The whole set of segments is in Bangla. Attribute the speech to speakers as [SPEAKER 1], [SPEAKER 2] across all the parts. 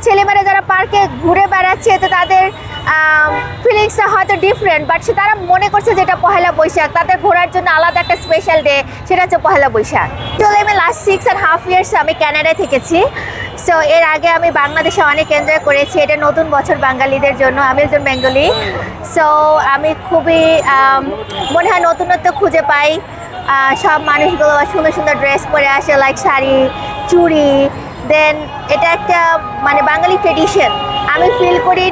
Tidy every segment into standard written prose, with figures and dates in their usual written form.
[SPEAKER 1] ছেলেমেয়েরা যারা পার্কে ঘুরে বেড়াচ্ছে তো তাদের ফিলিংসটা হয়তো ডিফারেন্ট, বাট তারা মনে করছে যে এটা পহেলা বৈশাখ, তাদের ঘোরার জন্য আলাদা একটা স্পেশাল ডে, সেটা হচ্ছে পহেলা বৈশাখ। চলে আমি লাস্ট 6.5 ইয়ার্স আমি কানাডায় থেকেছি। সো এর আগে আমি বাংলাদেশে অনেক এনজয় করেছি। এটা নতুন বছর বাঙালিদের জন্য। আমি একজন বেঙ্গলি, সো আমি খুবই মনে হয় নতুনত্ব খুঁজে পাই। সব মানুষগুলো সুন্দর সুন্দর ড্রেস পরে আসে, লাইক শাড়ি, চুড়ি। দেন এটা একটা মানে বাঙালি ট্রেডিশন। আমি ফিল করি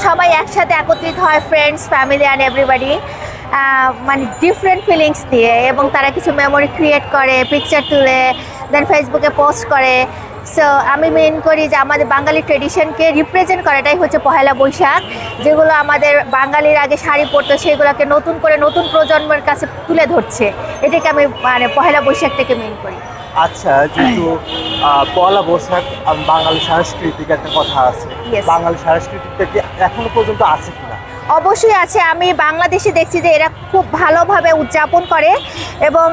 [SPEAKER 1] সবাই একসাথে একত্রিত হয়, ফ্রেন্ডস, ফ্যামিলি অ্যান্ড এভরিবডি, মানে ডিফারেন্ট ফিলিংস দিয়ে, এবং তারা কিছু মেমোরি ক্রিয়েট করে, পিকচার তুলে দেন ফেসবুকে পোস্ট করে। সো আমি মেন করি যে আমাদের বাঙালি ট্রেডিশনকে রিপ্রেজেন্ট করাটাই হচ্ছে পহেলা বৈশাখ। যেগুলো আমাদের বাঙালির আগে শাড়ি পরতো সেগুলোকে নতুন করে নতুন প্রজন্মের কাছে তুলে ধরছে, এটাকে আমি মানে পহেলা বৈশাখটাকে মেন করি।
[SPEAKER 2] আচ্ছা, যেহেতু পয়লা বৈশাখ বাঙালি সাংস্কৃতিক একটা কথা আছে, বাঙালি সাংস্কৃতিকটা কি এখনো পর্যন্ত আছে কিনা?
[SPEAKER 1] অবশ্যই আছে। আমি বাংলাদেশে দেখছি যে এরা খুব ভালোভাবে উদযাপন করে, এবং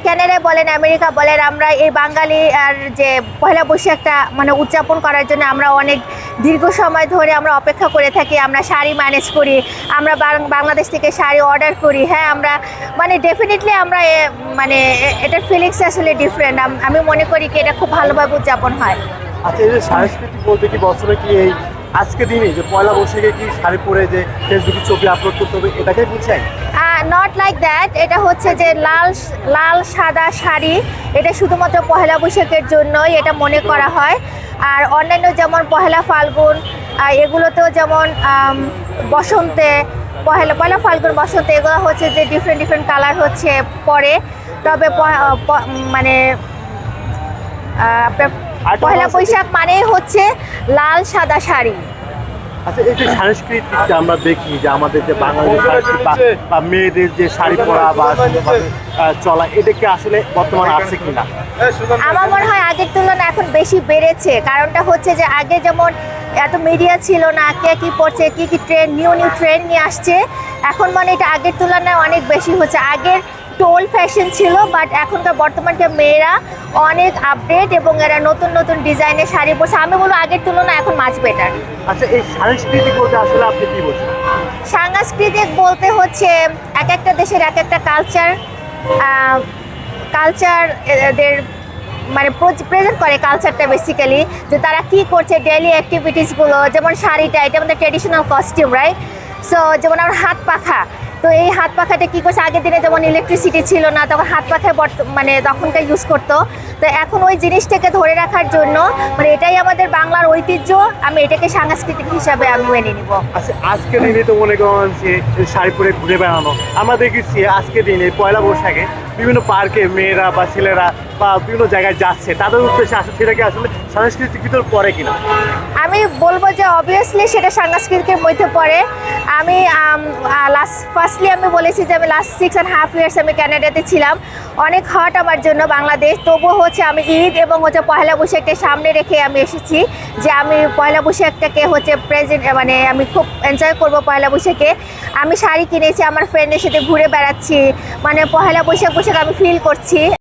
[SPEAKER 1] ক্যানাডা বলেন, আমেরিকা বলেন, আমরা এই বাঙালি আর যে পয়লা বৈশাখটা মানে উদযাপন করার জন্য আমরা অনেক দীর্ঘ সময় ধরে আমরা অপেক্ষা করে থাকি। আমরা শাড়ি ম্যানেজ করি, আমরা বাংলাদেশ থেকে শাড়ি অর্ডার করি। হ্যাঁ, আমরা মানে ডেফিনেটলি আমরা মানে এটার ফিলিংস আসলে ডিফারেন্ট। আমি মনে করি কি এটা খুব ভালোভাবে উদযাপন হয়।
[SPEAKER 2] আচ্ছা, এই যে সাংস্কৃতিক বলতে কি বছরে কি এই আজকে দিনে যে পয়লা বৈশাখে কি শাড়ি পরে যে ফেসবুকে ছবি আপলোড করতে হবে এটাকেই বুঝছেন?
[SPEAKER 1] Not like that. এটা হচ্ছে যে লাল সাদা শাড়ি, এটা শুধুমাত্র পহেলা বৈশাখের জন্যই এটা মনে করা হয়। আর অন্যান্য যেমন পহেলা ফাল্গুন, এগুলোতেও যেমন বসন্তে পয়লা ফাল্গুন, বসন্তে, এগুলো হচ্ছে যে ডিফারেন্ট কালার হচ্ছে পরে। তবে মানে আপনার পহেলা বৈশাখ মানেই হচ্ছে লাল সাদা শাড়ি।
[SPEAKER 2] আচ্ছা, এই যে সাংস্কৃতিকটা আমরা দেখি যে আমাদের যে বাঙালি সংস্কৃতি বা মেয়েদের যে শাড়ি পরা বা চলা, এটা কি আসলে বর্তমানে আছে কিনা?
[SPEAKER 1] আমার মনে হয় আগের তুলনায় এখন বেশি বেড়েছে। কারণটা হচ্ছে যে আগে যেমন এত মিডিয়া ছিল না, কে কী পড়ছে, কী ট্রেন্ড, নিউ ট্রেন্ড নিয়ে আসছে, এখন মানে এটা আগের তুলনায় অনেক বেশি হচ্ছে। আগের একটু ওল্ড ফ্যাশন ছিল, বাট এখনকার বর্তমানকার মেয়েরা অনেক আপডেট এবং এরা নতুন নতুন ডিজাইনের শাড়ি পরছে। আমি বলবো আগের তুলনায় এখন মাছ বেটার।
[SPEAKER 2] আচ্ছা, এই সাংস্কৃতিক বলতে আসলে আপনি কি বলছেন?
[SPEAKER 1] সাংস্কৃতিক বলতে হচ্ছে এক একটা দেশের এক একটা কালচার এদের মানে প্রেজেন্ট করে কালচারটা বেসিক্যালি, যে তারা কি করছে, ডেইলি অ্যাক্টিভিটিসগুলো। যেমন শাড়িটা, এটা আমাদের ট্রেডিশনাল কস্টিউম, রাইট? সো যেমন আমার হাত পাখা, তো এই হাত পাখাটা কী করছে, আগের দিনে যেমন ইলেকট্রিসিটি ছিল না, তখন হাত পাখায় মানে তখনকার ইউজ করতো। তো এখন ওই জিনিসটাকে ধরে রাখার জন্য মানে এটাই আমাদের বাংলার ঐতিহ্য, আমি এটাকে সাংস্কৃতিক হিসাবে আমি মেনে নিব।
[SPEAKER 2] আচ্ছা, আজকের দিনে তো মনে করেন যে শাড়ি পরে ঘুরে বেড়ানো, আমরা দেখেছি আজকের দিনে পয়লা বৈশাখে বিভিন্ন পার্কে মেয়েরা বা ছেলেরা বা বিভিন্ন জায়গায় যাচ্ছে, তাদের উদ্দেশ্যে আসলে সেটাকে আসলে সাংস্কৃতিক ভিতর পড়ে কিনা?
[SPEAKER 1] আমি বলবো যে অবভিয়াসলি সেটা সাংস্কৃতিকের মধ্যে পড়ে। আমি ফার্স্টলি আমি বলেছি যে আমি লাস্ট 6.5 ইয়ার্স আমি ক্যানাডাতে ছিলাম। অনেক হট আমার জন্য বাংলাদেশ, তবুও হচ্ছে আমি ঈদ এবং হচ্ছে পয়লা বৈশাখকে সামনে রেখে আমি এসেছি যে আমি পয়লা বৈশাখটাকে হচ্ছে মানে আমি খুব এনজয় করবো পয়লা বৈশাখে। আমি শাড়ি কিনেছি, আমার ফ্রেন্ডের সাথে ঘুরে বেড়াচ্ছি, মানে পয়লা বৈশাখ আমি ফিল করছি।